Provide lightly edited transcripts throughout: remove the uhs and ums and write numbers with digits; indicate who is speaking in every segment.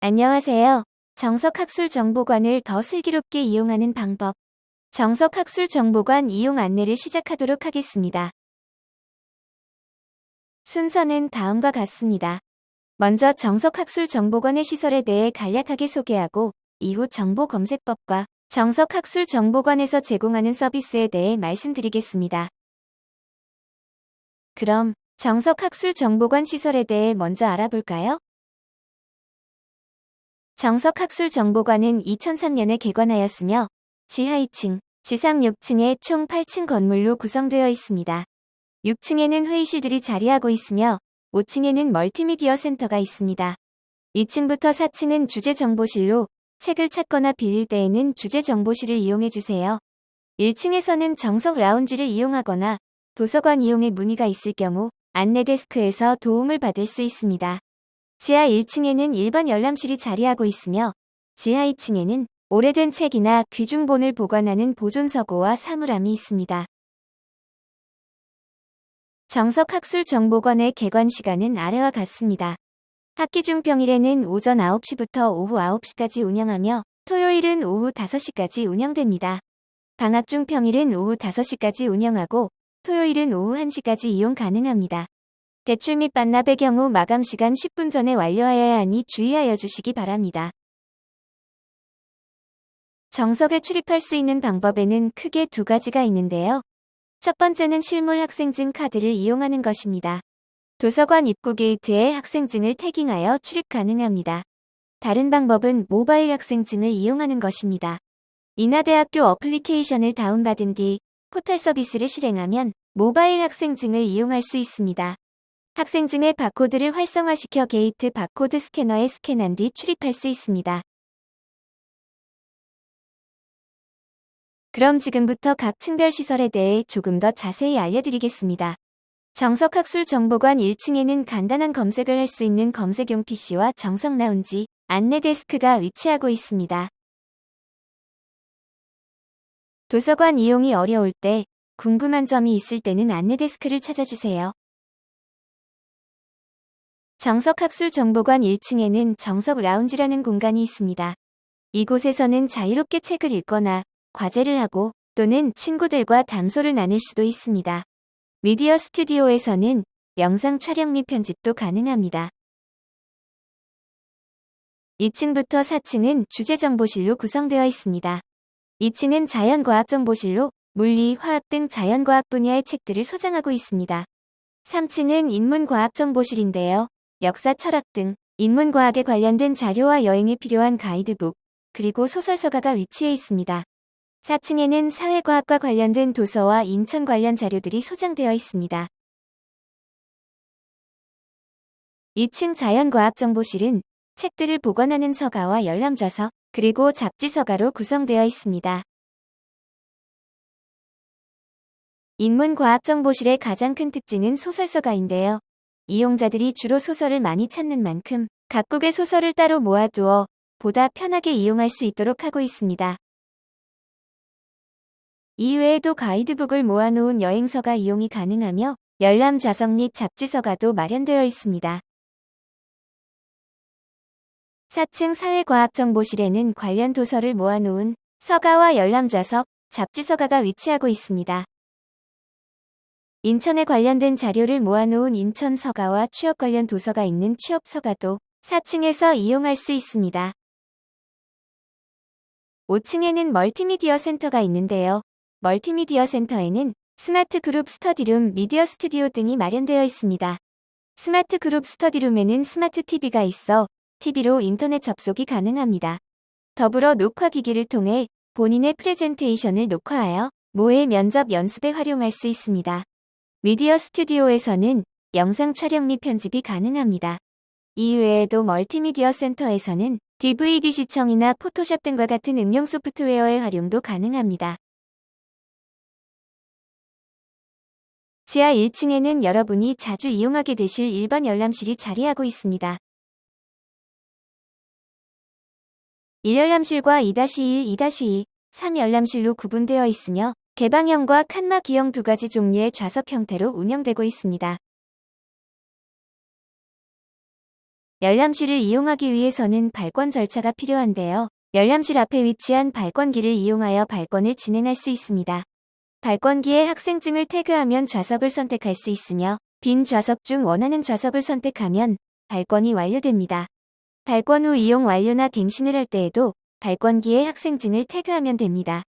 Speaker 1: 안녕하세요. 정석학술정보관을 더 슬기롭게 이용하는 방법. 정석학술정보관 이용 안내를 시작하도록 하겠습니다. 순서는 다음과 같습니다. 먼저 정석학술정보관의 시설에 대해 간략하게 소개하고 이후 정보검색법과 정석학술정보관에서 제공하는 서비스에 대해 말씀드리겠습니다. 그럼 정석학술정보관 시설에 대해 먼저 알아볼까요? 정석학술정보관은 2003년에 개관하였으며 지하 2층, 지상 6층의 총 8층 건물로 구성되어 있습니다. 6층에는 회의실들이 자리하고 있으며 5층에는 멀티미디어 센터가 있습니다. 2층부터 4층은 주제정보실로 책을 찾거나 빌릴 때에는 주제정보실을 이용해주세요. 1층에서는 정석 라운지를 이용하거나 도서관 이용에 문의가 있을 경우 안내데스크에서 도움을 받을 수 있습니다. 지하 1층에는 일반 열람실이 자리하고 있으며 지하 2층에는 오래된 책이나 귀중본을 보관하는 보존서고와 사물함이 있습니다. 정석학술정보관의 개관 시간은 아래와 같습니다. 학기 중 평일에는 오전 9시부터 오후 9시까지 운영하며 토요일은 오후 5시까지 운영됩니다. 방학 중 평일은 오후 5시까지 운영하고 토요일은 오후 1시까지 이용 가능합니다. 대출 및 반납의 경우 마감 시간 10분 전에 완료하여야 하니 주의하여 주시기 바랍니다. 정석에 출입할 수 있는 방법에는 크게 두 가지가 있는데요. 첫 번째는 실물 학생증 카드를 이용하는 것입니다. 도서관 입구 게이트에 학생증을 태깅하여 출입 가능합니다. 다른 방법은 모바일 학생증을 이용하는 것입니다. 인하대학교 어플리케이션을 다운받은 뒤 포털 서비스를 실행하면 모바일 학생증을 이용할 수 있습니다. 학생증의 바코드를 활성화시켜 게이트 바코드 스캐너에 스캔한 뒤 출입할 수 있습니다. 그럼 지금부터 각 층별 시설에 대해 조금 더 자세히 알려드리겠습니다. 정석학술정보관 1층에는 간단한 검색을 할 수 있는 검색용 PC와 정석 라운지, 안내 데스크가 위치하고 있습니다. 도서관 이용이 어려울 때, 궁금한 점이 있을 때는 안내 데스크를 찾아주세요. 정석학술정보관 1층에는 정석 라운지라는 공간이 있습니다. 이곳에서는 자유롭게 책을 읽거나 과제를 하고 또는 친구들과 담소를 나눌 수도 있습니다. 미디어 스튜디오에서는 영상 촬영 및 편집도 가능합니다. 2층부터 4층은 주제정보실로 구성되어 있습니다. 2층은 자연과학정보실로 물리, 화학 등 자연과학 분야의 책들을 소장하고 있습니다. 3층은 인문과학정보실인데요. 역사, 철학 등 인문과학에 관련된 자료와 여행에 필요한 가이드북, 그리고 소설서가가 위치해 있습니다. 4층에는 사회과학과 관련된 도서와 인천 관련 자료들이 소장되어 있습니다. 2층 자연과학정보실은 책들을 보관하는 서가와 열람좌석, 그리고 잡지서가로 구성되어 있습니다. 인문과학정보실의 가장 큰 특징은 소설서가인데요. 이용자들이 주로 소설을 많이 찾는 만큼 각국의 소설을 따로 모아두어 보다 편하게 이용할 수 있도록 하고 있습니다. 이외에도 가이드북을 모아놓은 여행서가 이용이 가능하며 열람 좌석 및 잡지서가도 마련되어 있습니다. 4층 사회과학정보실에는 관련 도서를 모아놓은 서가와 열람 좌석, 잡지서가가 위치하고 있습니다. 인천에 관련된 자료를 모아놓은 인천서가와 취업 관련 도서가 있는 취업서가도 4층에서 이용할 수 있습니다. 5층에는 멀티미디어 센터가 있는데요. 멀티미디어 센터에는 스마트 그룹 스터디룸, 미디어 스튜디오 등이 마련되어 있습니다. 스마트 그룹 스터디룸에는 스마트 TV가 있어 TV로 인터넷 접속이 가능합니다. 더불어 녹화기기를 통해 본인의 프레젠테이션을 녹화하여 모의 면접 연습에 활용할 수 있습니다. 미디어 스튜디오에서는 영상 촬영 및 편집이 가능합니다. 이외에도 멀티미디어 센터에서는 DVD 시청이나 포토샵 등과 같은 응용 소프트웨어의 활용도 가능합니다. 지하 1층에는 여러분이 자주 이용하게 되실 일반 열람실이 자리하고 있습니다. 1열람실과 2-1, 2-2, 3열람실로 구분되어 있으며 개방형과 칸막이형 두 가지 종류의 좌석 형태로 운영되고 있습니다. 열람실을 이용하기 위해서는 발권 절차가 필요한데요. 열람실 앞에 위치한 발권기를 이용하여 발권을 진행할 수 있습니다. 발권기에 학생증을 태그하면 좌석을 선택할 수 있으며 빈 좌석 중 원하는 좌석을 선택하면 발권이 완료됩니다. 발권 후 이용 완료나 갱신을 할 때에도 발권기에 학생증을 태그하면 됩니다.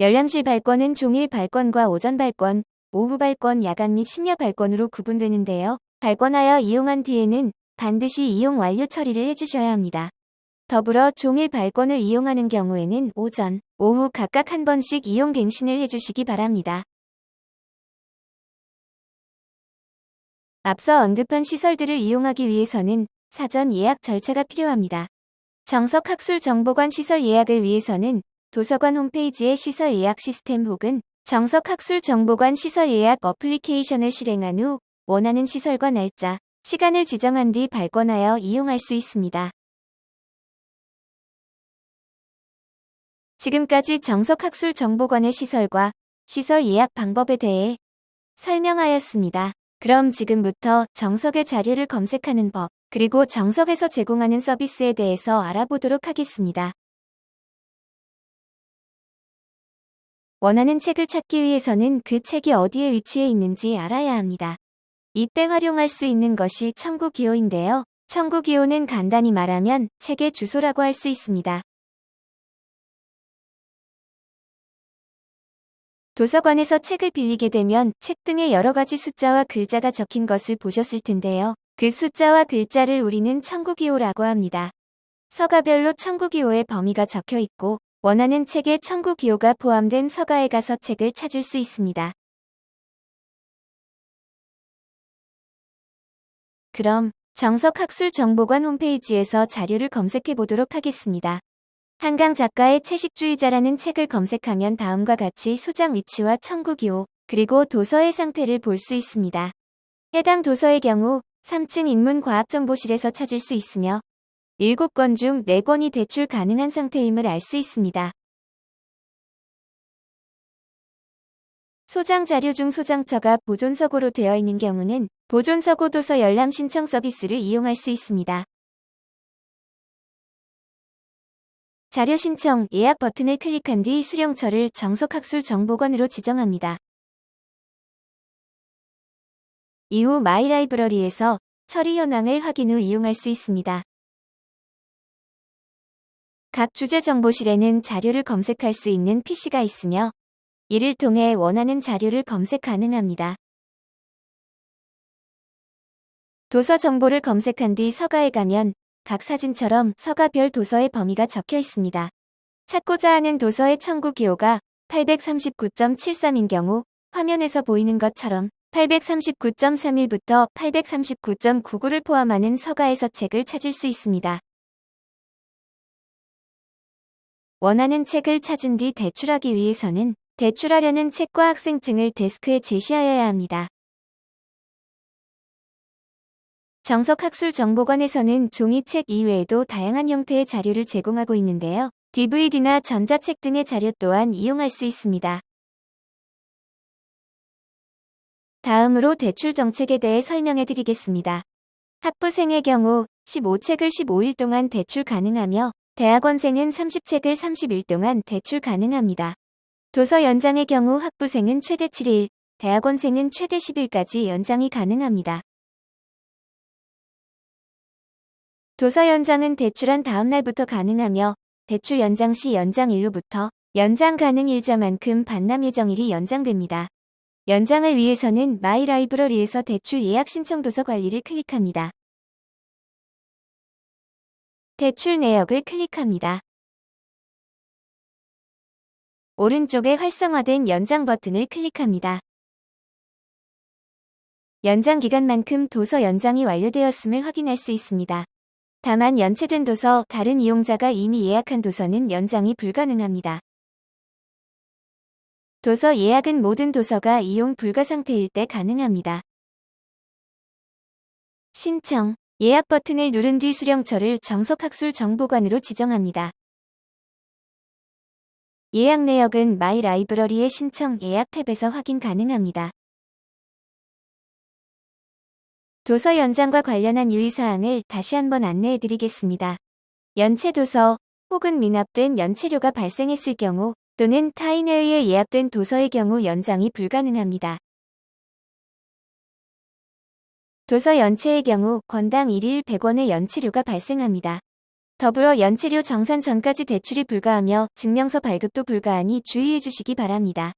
Speaker 1: 열람실 발권은 종일 발권과 오전 발권, 오후 발권, 야간 및 심야 발권으로 구분되는데요. 발권하여 이용한 뒤에는 반드시 이용 완료 처리를 해주셔야 합니다. 더불어 종일 발권을 이용하는 경우에는 오전, 오후 각각 한 번씩 이용 갱신을 해주시기 바랍니다. 앞서 언급한 시설들을 이용하기 위해서는 사전 예약 절차가 필요합니다. 정석학술정보관 시설 예약을 위해서는 도서관 홈페이지의 시설 예약 시스템 혹은 정석학술정보관 시설 예약 어플리케이션을 실행한 후 원하는 시설과 날짜, 시간을 지정한 뒤 발권하여 이용할 수 있습니다. 지금까지 정석학술정보관의 시설과 시설 예약 방법에 대해 설명하였습니다. 그럼 지금부터 정석의 자료를 검색하는 법, 그리고 정석에서 제공하는 서비스에 대해서 알아보도록 하겠습니다. 원하는 책을 찾기 위해서는 그 책이 어디에 위치해 있는지 알아야 합니다. 이때 활용할 수 있는 것이 청구기호인데요. 청구기호는 간단히 말하면 책의 주소라고 할 수 있습니다. 도서관에서 책을 빌리게 되면 책 등에 여러 가지 숫자와 글자가 적힌 것을 보셨을 텐데요. 그 숫자와 글자를 우리는 청구기호라고 합니다. 서가별로 청구기호의 범위가 적혀 있고 원하는 책에 청구기호가 포함된 서가에 가서 책을 찾을 수 있습니다. 그럼 정석학술정보관 홈페이지에서 자료를 검색해 보도록 하겠습니다. 한강 작가의 채식주의자라는 책을 검색하면 다음과 같이 소장 위치와 청구기호, 그리고 도서의 상태를 볼 수 있습니다. 해당 도서의 경우 3층 인문과학정보실에서 찾을 수 있으며 7권 중 4권이 대출 가능한 상태임을 알 수 있습니다. 소장 자료 중 소장처가 보존서고로 되어 있는 경우는 보존서고 도서 열람 신청 서비스를 이용할 수 있습니다. 자료 신청, 예약 버튼을 클릭한 뒤 수령처를 정석학술정보관으로 지정합니다. 이후 마이라이브러리에서 처리 현황을 확인 후 이용할 수 있습니다. 각 주제정보실에는 자료를 검색할 수 있는 PC가 있으며 이를 통해 원하는 자료를 검색 가능합니다. 도서 정보를 검색한 뒤 서가에 가면 각 사진처럼 서가별 도서의 범위가 적혀 있습니다. 찾고자 하는 도서의 청구기호가 839.73인 경우 화면에서 보이는 것처럼 839.31부터 839.99를 포함하는 서가에서 책을 찾을 수 있습니다. 원하는 책을 찾은 뒤 대출하기 위해서는 대출하려는 책과 학생증을 데스크에 제시하여야 합니다. 정석학술정보관에서는 종이책 이외에도 다양한 형태의 자료를 제공하고 있는데요. DVD나 전자책 등의 자료 또한 이용할 수 있습니다. 다음으로 대출 정책에 대해 설명해 드리겠습니다. 학부생의 경우 15책을 15일 동안 대출 가능하며 대학원생은 30책을 30일 동안 대출 가능합니다. 도서 연장의 경우 학부생은 최대 7일, 대학원생은 최대 10일까지 연장이 가능합니다. 도서 연장은 대출한 다음 날부터 가능하며 대출 연장 시 연장일로부터 연장 가능 일자만큼 반납 예정일이 연장됩니다. 연장을 위해서는 마이라이브러리에서 대출 예약 신청 도서 관리를 클릭합니다. 대출 내역을 클릭합니다. 오른쪽에 활성화된 연장 버튼을 클릭합니다. 연장 기간만큼 도서 연장이 완료되었음을 확인할 수 있습니다. 다만 연체된 도서, 다른 이용자가 이미 예약한 도서는 연장이 불가능합니다. 도서 예약은 모든 도서가 이용 불가 상태일 때 가능합니다. 신청, 예약 버튼을 누른 뒤 수령처를 정석학술정보관으로 지정합니다. 예약 내역은 마이 라이브러리의 신청 예약 탭에서 확인 가능합니다. 도서 연장과 관련한 유의사항을 다시 한번 안내해 드리겠습니다. 연체도서 혹은 미납된 연체료가 발생했을 경우 또는 타인에 의해 예약된 도서의 경우 연장이 불가능합니다. 도서 연체의 경우 건당 1일 100원의 연체료가 발생합니다. 더불어 연체료 정산 전까지 대출이 불가하며 증명서 발급도 불가하니 주의해 주시기 바랍니다.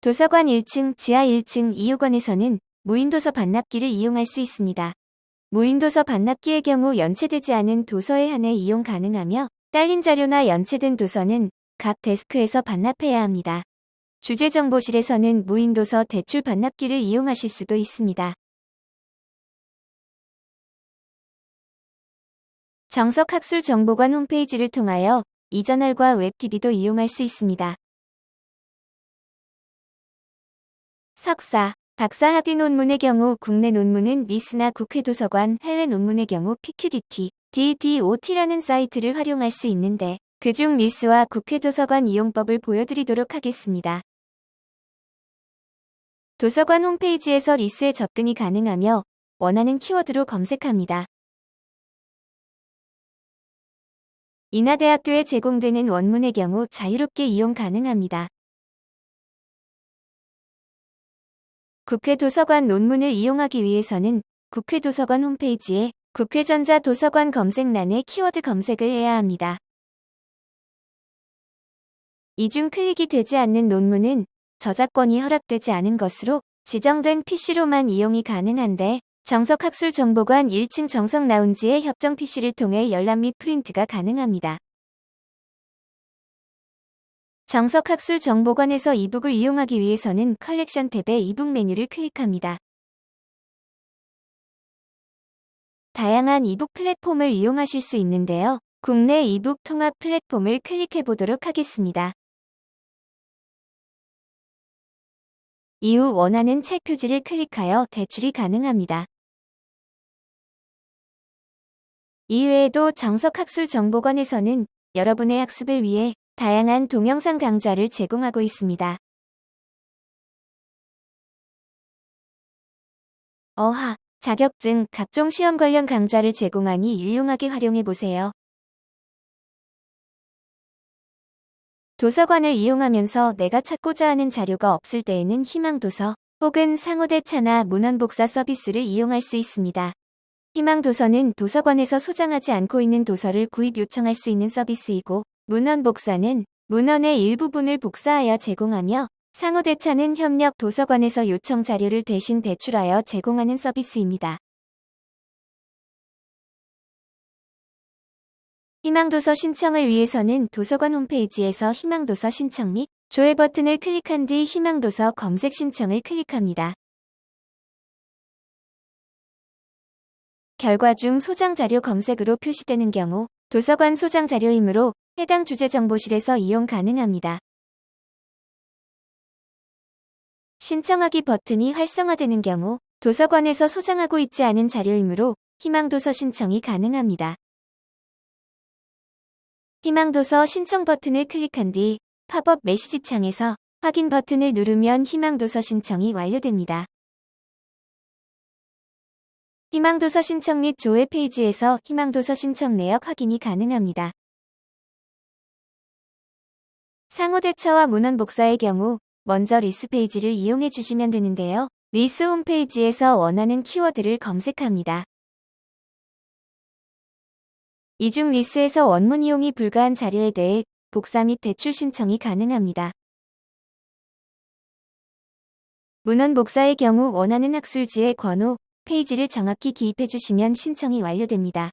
Speaker 1: 도서관 1층, 지하 1층 2호관에서는 무인도서 반납기를 이용할 수 있습니다. 무인도서 반납기의 경우 연체되지 않은 도서에 한해 이용 가능하며 딸린 자료나 연체된 도서는 각 데스크에서 반납해야 합니다. 주재정보실에서는 무인도서 대출 반납기를 이용하실 수도 있습니다. 정석학술정보관 홈페이지를 통하여 이저널과 웹TV도 이용할 수 있습니다. 석사, 박사 학위 논문의 경우 국내 논문은 리스나 국회도서관, 해외 논문의 경우 PQDT, DDOT라는 사이트를 활용할 수 있는데 그중 리스와 국회도서관 이용법을 보여드리도록 하겠습니다. 도서관 홈페이지에서 리스에 접근이 가능하며 원하는 키워드로 검색합니다. 인하대학교에 제공되는 원문의 경우 자유롭게 이용 가능합니다. 국회도서관 논문을 이용하기 위해서는 국회도서관 홈페이지에 국회전자도서관 검색란에 키워드 검색을 해야 합니다. 이중 클릭이 되지 않는 논문은 저작권이 허락되지 않은 것으로 지정된 PC로만 이용이 가능한데 정석학술정보관 1층 정석라운지의 협정 PC를 통해 열람 및 프린트가 가능합니다. 정석학술정보관에서 이북을 이용하기 위해서는 컬렉션 탭의 이북 메뉴를 클릭합니다. 다양한 이북 플랫폼을 이용하실 수 있는데요. 국내 이북 통합 플랫폼을 클릭해 보도록 하겠습니다. 이후 원하는 책 표지를 클릭하여 대출이 가능합니다. 이외에도 정석학술정보관에서는 여러분의 학습을 위해 다양한 동영상 강좌를 제공하고 있습니다. 어학, 자격증, 각종 시험 관련 강좌를 제공하니 유용하게 활용해 보세요. 도서관을 이용하면서 내가 찾고자 하는 자료가 없을 때에는 희망도서 혹은 상호대차나 문헌복사 서비스를 이용할 수 있습니다. 희망도서는 도서관에서 소장하지 않고 있는 도서를 구입 요청할 수 있는 서비스이고 문헌복사는 문헌의 일부분을 복사하여 제공하며 상호대차는 협력 도서관에서 요청 자료를 대신 대출하여 제공하는 서비스입니다. 희망도서 신청을 위해서는 도서관 홈페이지에서 희망도서 신청 및 조회 버튼을 클릭한 뒤 희망도서 검색 신청을 클릭합니다. 결과 중 소장자료 검색으로 표시되는 경우 도서관 소장자료이므로 해당 주재정보실에서 이용 가능합니다. 신청하기 버튼이 활성화되는 경우 도서관에서 소장하고 있지 않은 자료이므로 희망도서 신청이 가능합니다. 희망도서 신청 버튼을 클릭한 뒤 팝업 메시지 창에서 확인 버튼을 누르면 희망도서 신청이 완료됩니다. 희망도서 신청 및 조회 페이지에서 희망도서 신청 내역 확인이 가능합니다. 상호대처와 문헌복사의 경우 먼저 리스 페이지를 이용해 주시면 되는데요. 리스 홈페이지에서 원하는 키워드를 검색합니다. 이중 리스에서 원문 이용이 불가한 자료에 대해 복사 및 대출 신청이 가능합니다. 문헌복사의 경우 원하는 학술지의 권호, 페이지를 정확히 기입해 주시면 신청이 완료됩니다.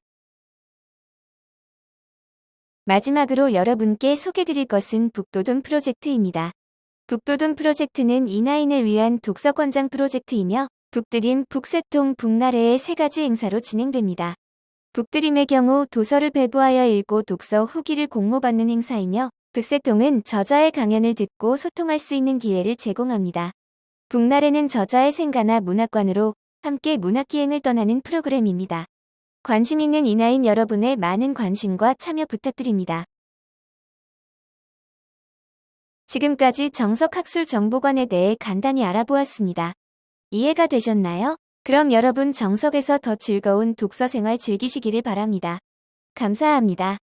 Speaker 1: 마지막으로 여러분께 소개드릴 것은 북도돈 프로젝트입니다. 북도돈 프로젝트는 인하인을 위한 독서권장 프로젝트이며 북드림, 북새통, 북나래의 세 가지 행사로 진행됩니다. 북드림의 경우 도서를 배부하여 읽고 독서 후기를 공모받는 행사이며 북새통은 저자의 강연을 듣고 소통할 수 있는 기회를 제공합니다. 북나래는 저자의 생가나 문학관으로 함께 문학기행을 떠나는 프로그램입니다. 관심 있는 인하인 여러분의 많은 관심과 참여 부탁드립니다. 지금까지 정석학술정보관에 대해 간단히 알아보았습니다. 이해가 되셨나요? 그럼 여러분 정석에서 더 즐거운 독서 생활 즐기시기를 바랍니다. 감사합니다.